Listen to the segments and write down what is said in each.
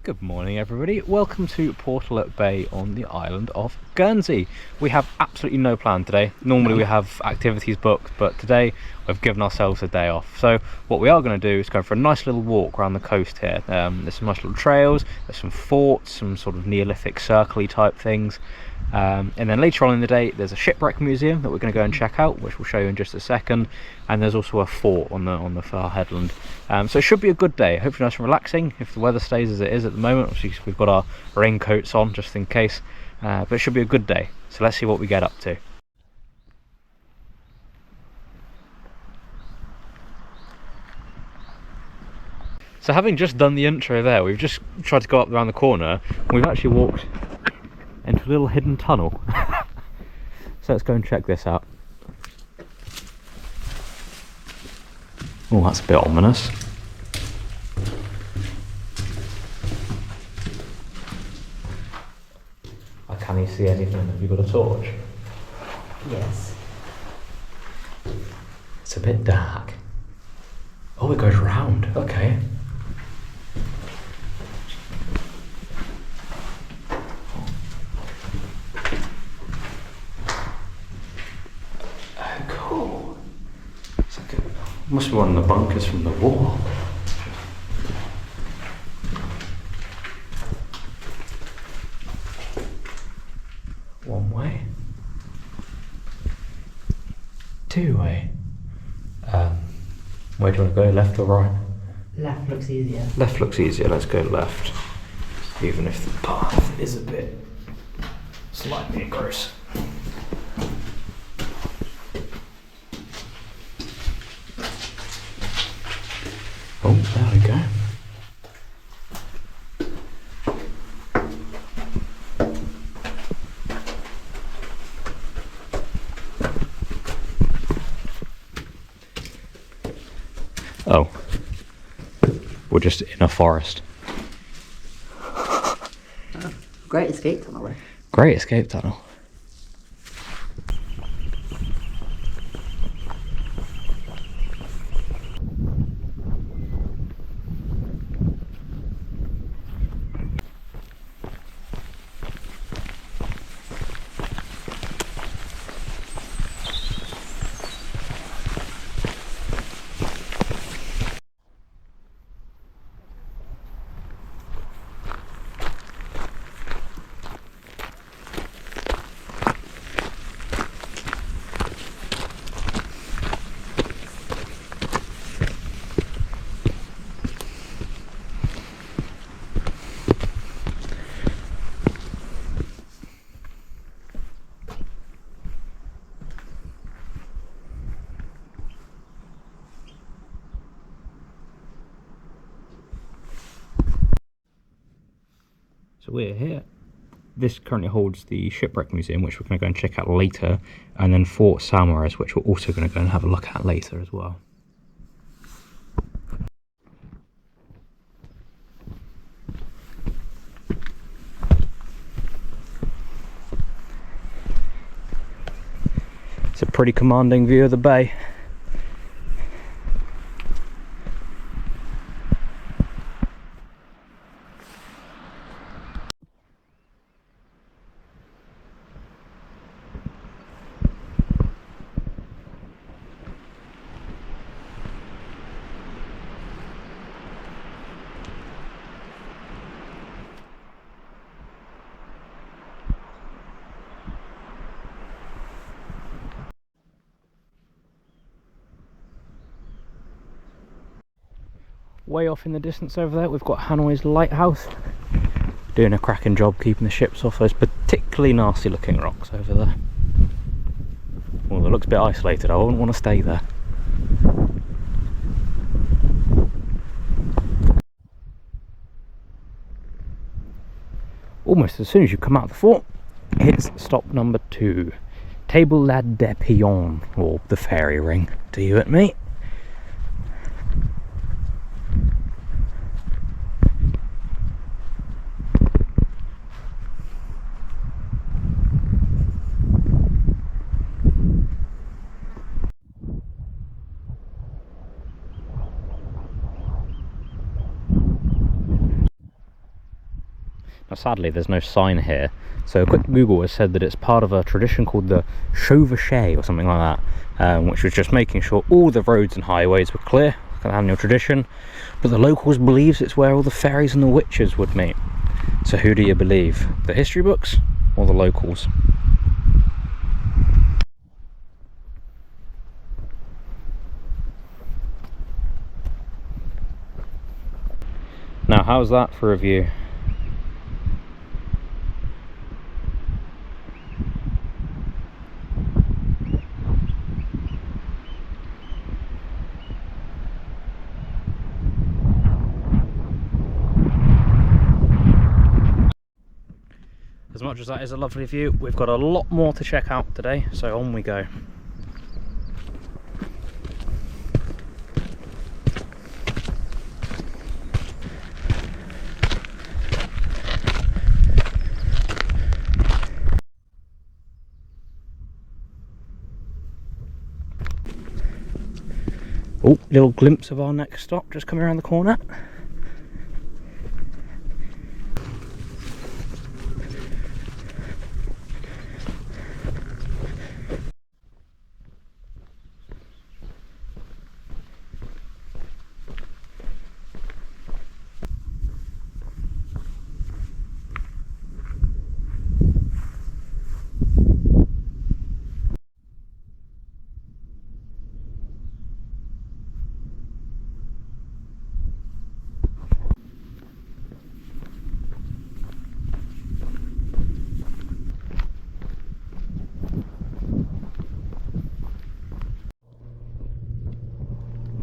Good morning everybody, welcome to Portlet Bay on the island of Guernsey. We have absolutely no plan today. Normally we have activities booked, but today we've given ourselves a day off. So what we are going to do is go for a nice little walk around the coast here. There's some nice little trails, there's some forts, some sort of Neolithic circle-y type things. And then later on in the day there's a shipwreck museum that we're going to go and check out, which we'll show you in just a second, and there's also a fort on the far headland. So it should be a good day, hopefully nice and relaxing if the weather stays as it is at the moment. Obviously we've got our raincoats on just in case, but it should be a good day, so let's see what we get up to. So having just done the intro there, we've just tried to go up around the corner and we've actually walked into a little hidden tunnel. So let's go and check this out. Oh, that's a bit ominous. Can you see anything? Have you got a torch? Yes. It's a bit dark. Oh, it goes round. Okay. Cool. It's like must be one of the bunkers from the war. One way. Two way. Where do you want to go, left or right? Left looks easier. Left looks easier, let's go left. Even if the path is a bit slightly gross. Oh, there we go. Oh, we're just in a forest. Oh, great escape tunnel. Great escape tunnel. So we're here. This currently holds the Shipwreck Museum, which we're going to go and check out later, and then Fort Saumarez, which we're also going to go and have a look at later as well. It's a pretty commanding view of the bay. Way off in the distance over there we've got Hanoi's lighthouse, doing a cracking job keeping the ships off those particularly nasty looking rocks over there. Well, it looks a bit isolated, I wouldn't want to stay there. Almost as soon as you come out of the fort, it's stop number 2, Table La des Pions, or the fairy ring to you and me. Sadly, there's no sign here. So a quick Google has said that it's part of a tradition called the Chevauchée or something like that, which was just making sure all the roads and highways were clear, like an annual tradition. But the locals believes it's where all the fairies and the witches would meet. So who do you believe? The history books or the locals? Now, how's that for a view? As much as that is a lovely view, we've got a lot more to check out today, so on we go. Oh, little glimpse of our next stop just coming around the corner.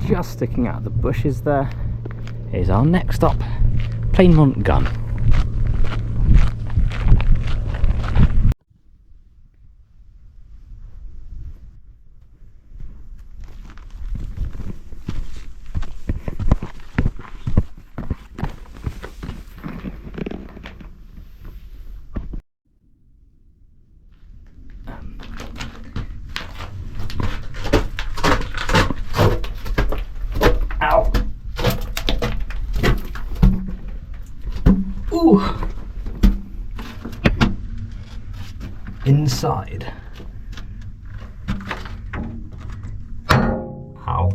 Just sticking out of the bushes there is our next stop, Plainmont Gun. Ooh. Inside. Ow.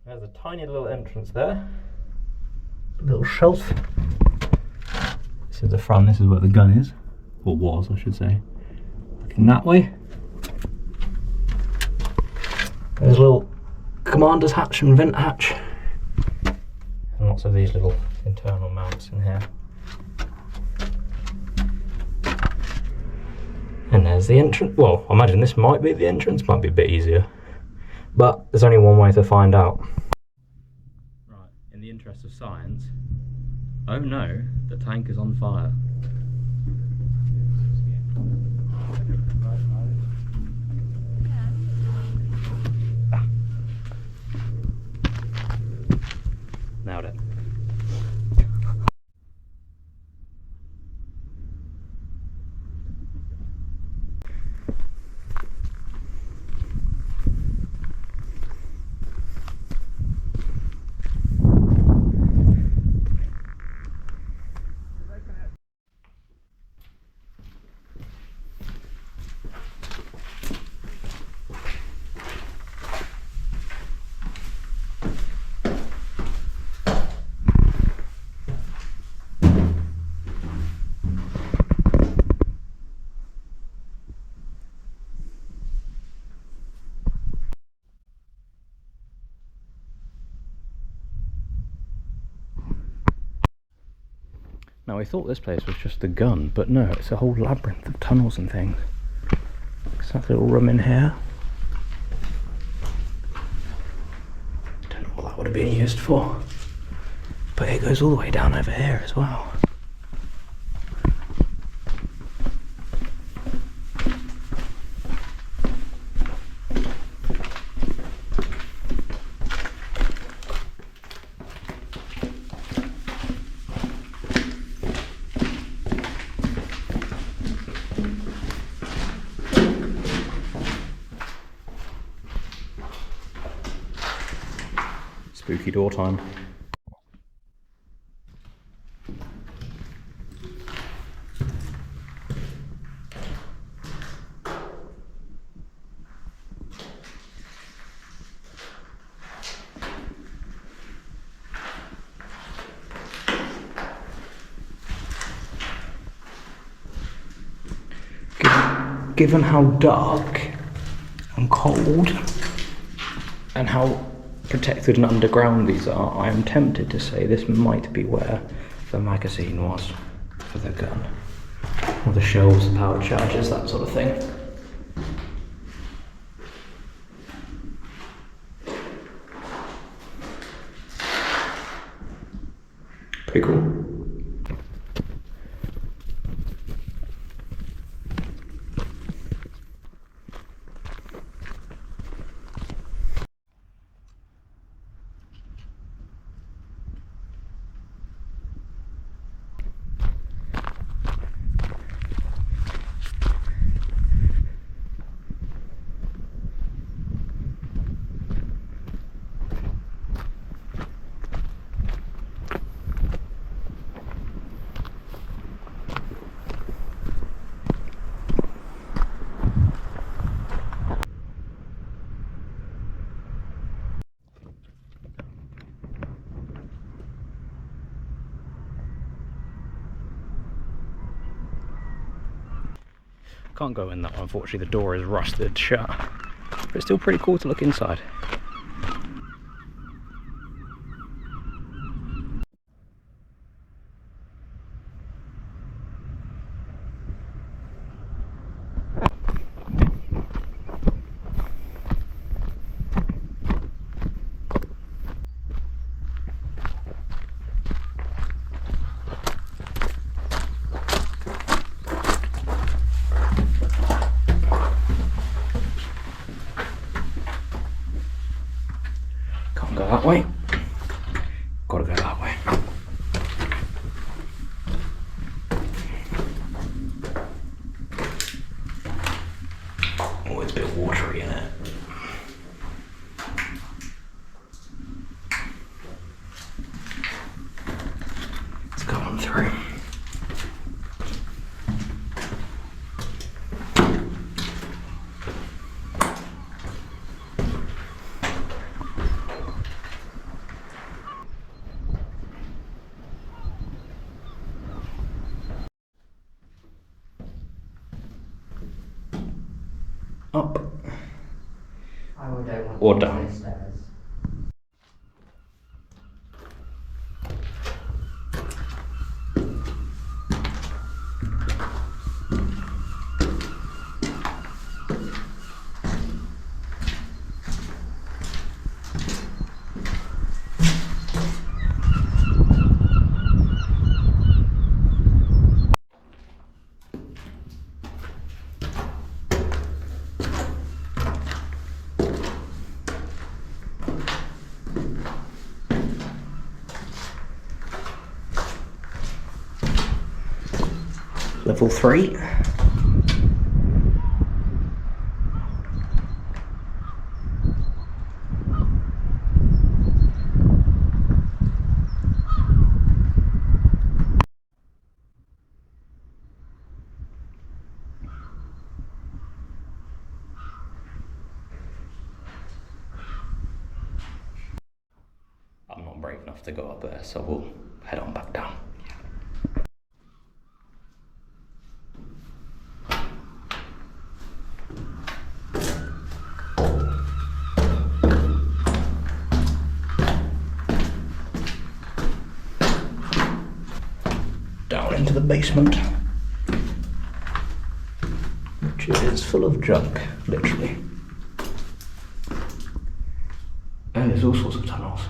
There's a tiny little entrance there. A little shelf. This is the front, this is where the gun is. Or was, I should say. Looking that way. There's a little commander's hatch and vent hatch. And lots of these little internal mounts in here. And there's the entrance. Well, I imagine this might be the entrance, might be a bit easier. But there's only one way to find out. Right, in the interest of science, oh no, the tank is on fire. Nailed it. Now we thought this place was just the gun, but no, it's a whole labyrinth of tunnels and things. There's that little room in here. Don't know what that would have been used for. But it goes all the way down over here as well. Spooky door time. Given how dark and cold and how protected and underground these are, I am tempted to say this might be where the magazine was for the gun. Or the shelves, the power chargers, that sort of thing. Pretty cool. Can't go in that one, unfortunately the door is rusted shut, but it's still pretty cool to look inside. Go that way. Gotta go that way. Oh, it's a bit watery in it. Let's go on through. Up or down. Level 3. I'm not brave enough to go up there, so we'll head on back down. Down into the basement, which is full of junk, literally. And there's all sorts of tunnels.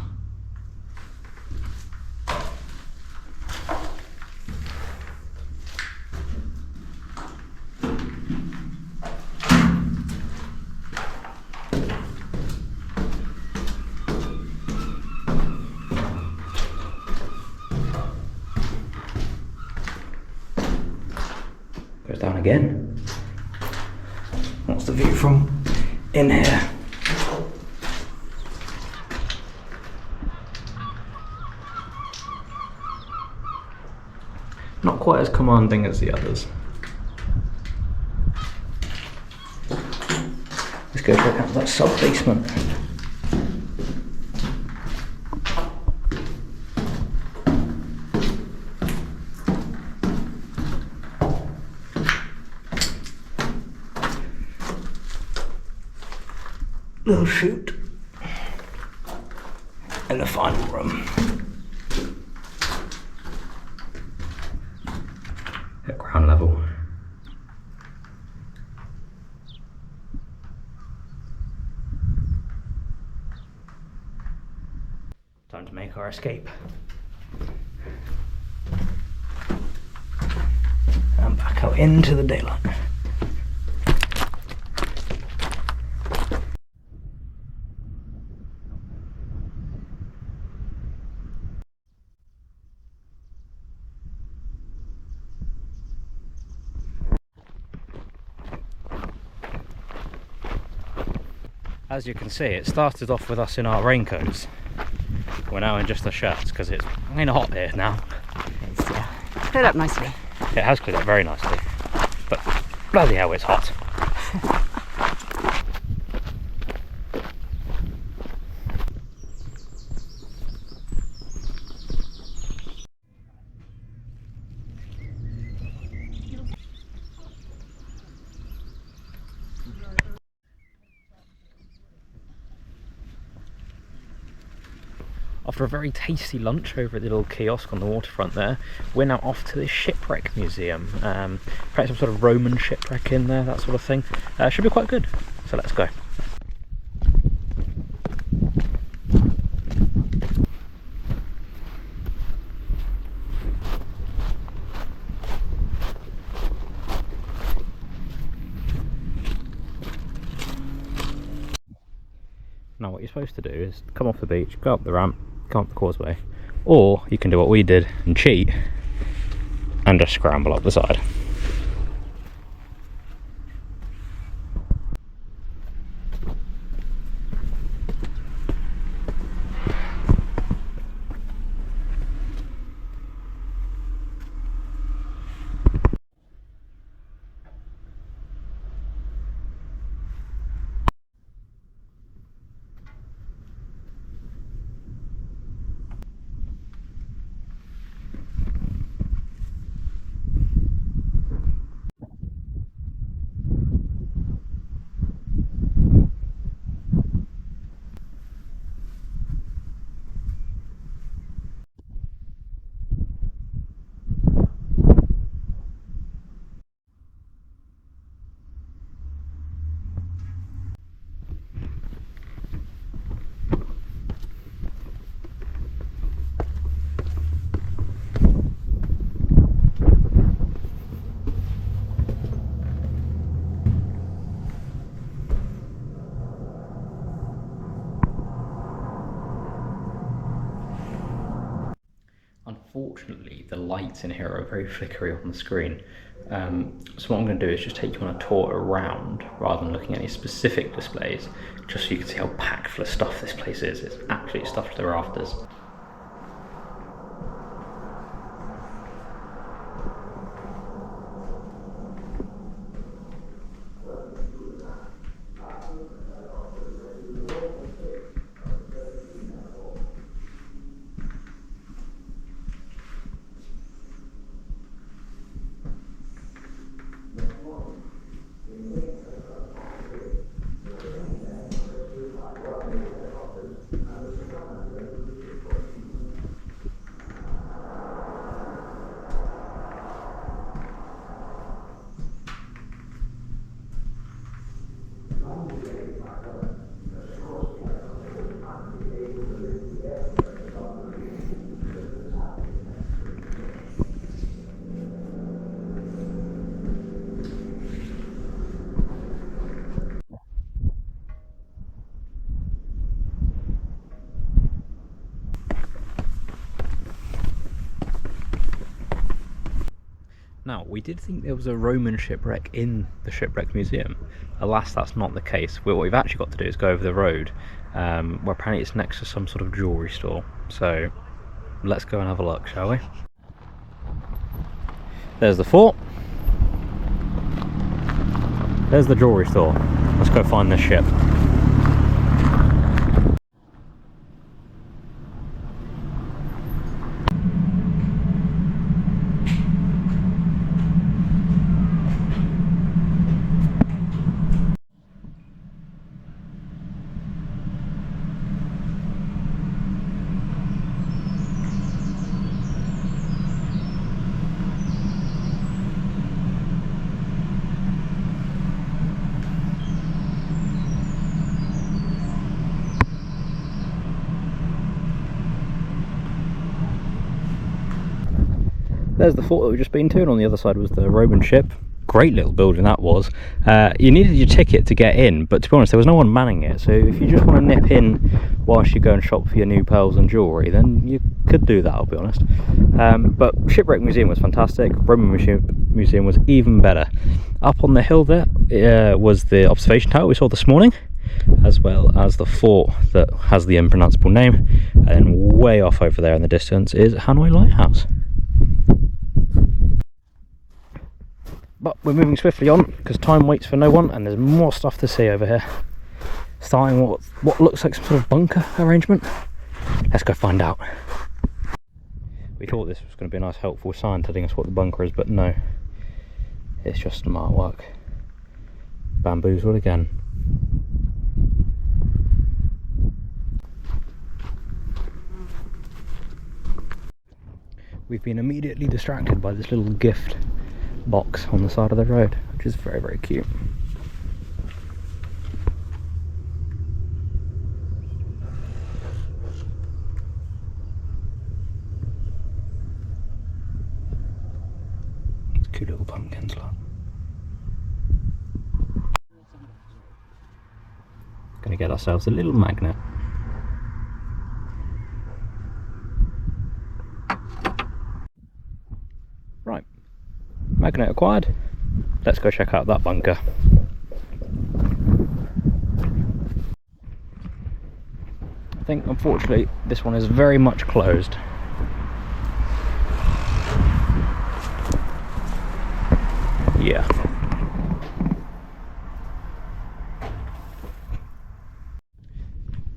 Goes down again. What's the view from in here? Not quite as commanding as the others. Let's go check out that sub-basement. Little chute in the final room. At ground level. Time to make our escape. And back out into the daylight. As you can see, it started off with us in our raincoats. We're now in just our shirts because it's kind of hot here now. It's cleared up nicely. It has cleared up very nicely, but bloody hell, it's hot. After a very tasty lunch over at the little kiosk on the waterfront there, we're now off to the Shipwreck Museum. Perhaps some sort of Roman shipwreck in there, that sort of thing. Should be quite good, so let's go. Now what you're supposed to do is come off the beach, go up the ramp, come up the causeway, or you can do what we did and cheat and just scramble up the side. Unfortunately, the lights in here are very flickery on the screen. So what I'm going to do is just take you on a tour around rather than looking at any specific displays, just so you can see how packed full of stuff this place is. It's absolutely stuffed to the rafters. Now, we did think there was a Roman shipwreck in the Shipwreck Museum. Alas, that's not the case. What we've actually got to do is go over the road, where apparently it's next to some sort of jewellery store. So, let's go and have a look, shall we? There's the fort. There's the jewellery store. Let's go find this ship. There's the fort that we've just been to, and on the other side was the Roman ship. Great little building that was. You needed your ticket to get in, but to be honest there was no one manning it, so if you just want to nip in whilst you go and shop for your new pearls and jewellery, then you could do that, I'll be honest. But Shipwreck Museum was fantastic. Roman Museum was even better. Up on the hill there was the observation tower we saw this morning, as well as the fort that has the unpronounceable name, and then way off over there in the distance is Hanoi Lighthouse. But we're moving swiftly on because time waits for no one, and there's more stuff to see over here. Starting what looks like some sort of bunker arrangement. Let's go find out. We thought this was going to be a nice helpful sign telling us what the bunker is, but no. It's just some artwork. Bamboozled again. We've been immediately distracted by this little gift box on the side of the road, which is very, very cute. It's cute little pumpkins, look. Gonna get ourselves a little magnet. Right. Magnet acquired. Let's go check out that bunker. I think unfortunately this one is very much closed. Yeah.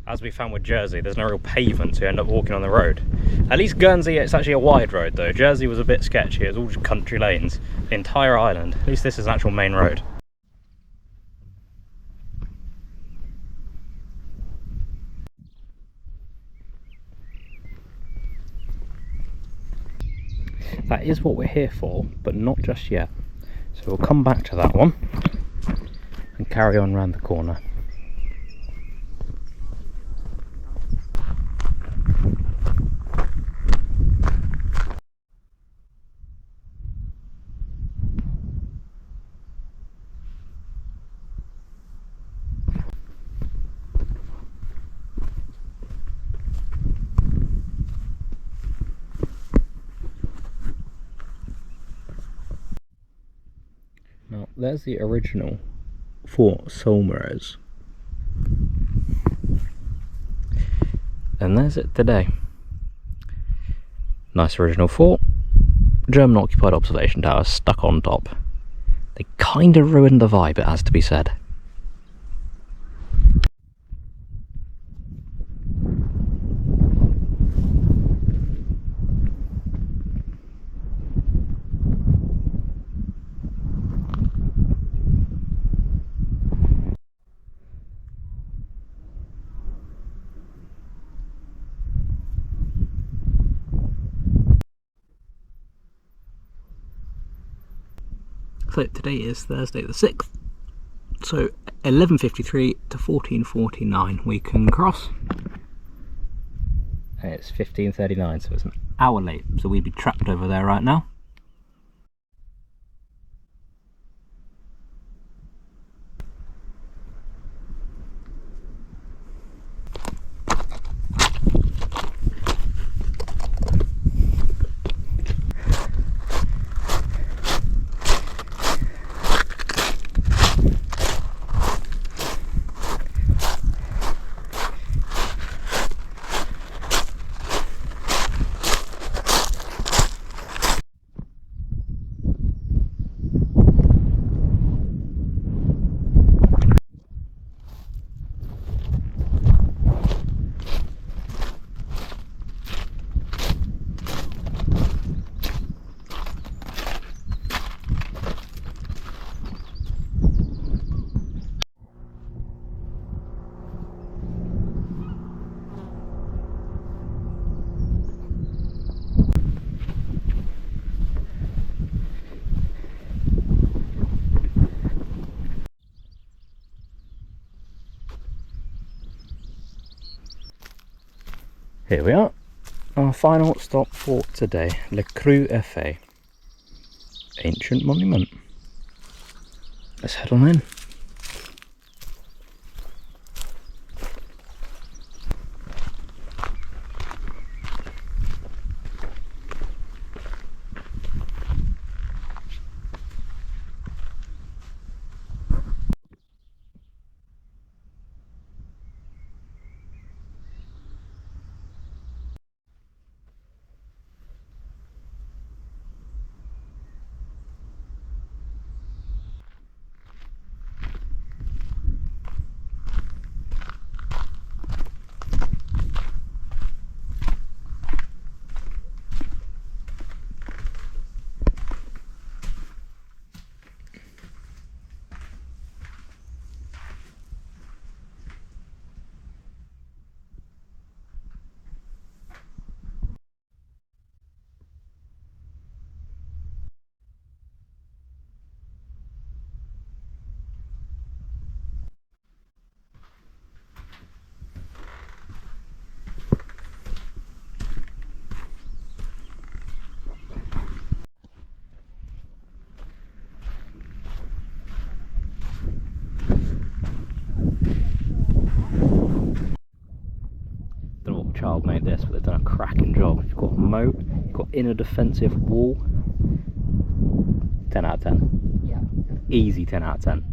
As we found with Jersey, there's no real pavement, so you end up walking on the road. At least Guernsey, it's actually a wide road though. Jersey was a bit sketchy, it was all just country lanes. The entire island. At least this is an actual main road. That is what we're here for, but not just yet. So we'll come back to that one and carry on round the corner. Now, there's the original Fort Solmeres. And there's it today. Nice original fort. German occupied observation tower stuck on top. They kind of ruined the vibe, it has to be said. So today is Thursday the 6th, so 11:53 to 14:49 we can cross. And it's 15:39, so it's an hour late, so we'd be trapped over there right now. Here we are, our final stop for today, Le Creux Effet, ancient monument. Let's head on in. Child made this, but they've done a cracking job. You've got a moat, you've got inner defensive wall. 10 out of 10. Yeah. Easy 10 out of 10.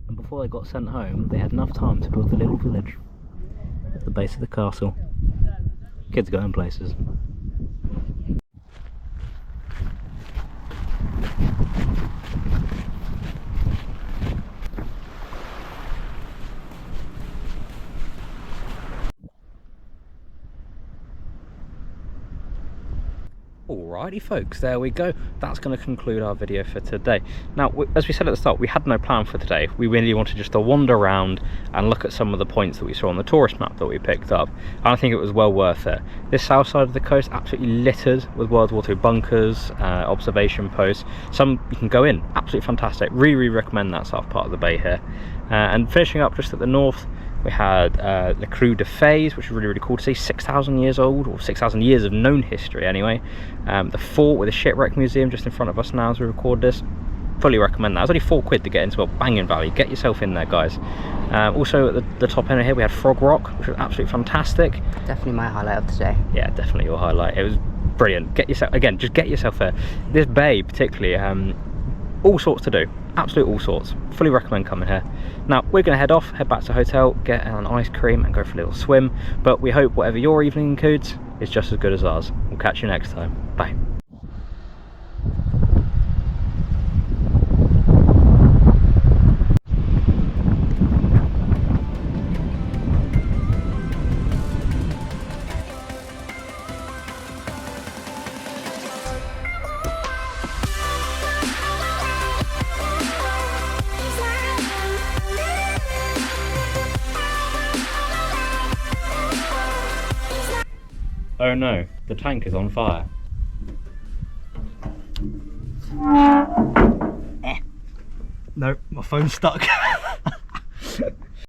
And before they got sent home, they had enough time to build a little village at the base of the castle. Kids going places. Alrighty folks, there we go. That's going to conclude our video for today. Now, as we said at the start, we had no plan for today. We really wanted just to wander around and look at some of the points that we saw on the tourist map that we picked up. And I think it was well worth it. This south side of the coast, absolutely littered with World War II bunkers, observation posts. Some you can go in, absolutely fantastic. Really recommend that south part of the bay here. And finishing up just at the north, we had Le Creux d'Effet, which is really cool to see. 6,000 years old, or 6,000 years of known history anyway. The fort with the Shipwreck museum just in front of us now as we record this. Fully recommend that. It's only £4 to get into a banging valley. Get yourself in there, guys. Also at the top end here we had Frog Rock, which was absolutely fantastic. Definitely my highlight of today. Yeah, definitely your highlight. It was brilliant. Get yourself, again, just get yourself there. This bay particularly, all sorts to do, absolute all sorts. Fully recommend coming here. Now we're going to head off, head back to the hotel, get an ice cream and go for a little swim, but we hope whatever your evening includes is just as good as ours. We'll catch you next time. Bye. Oh no, the tank is on fire. No, my phone's stuck.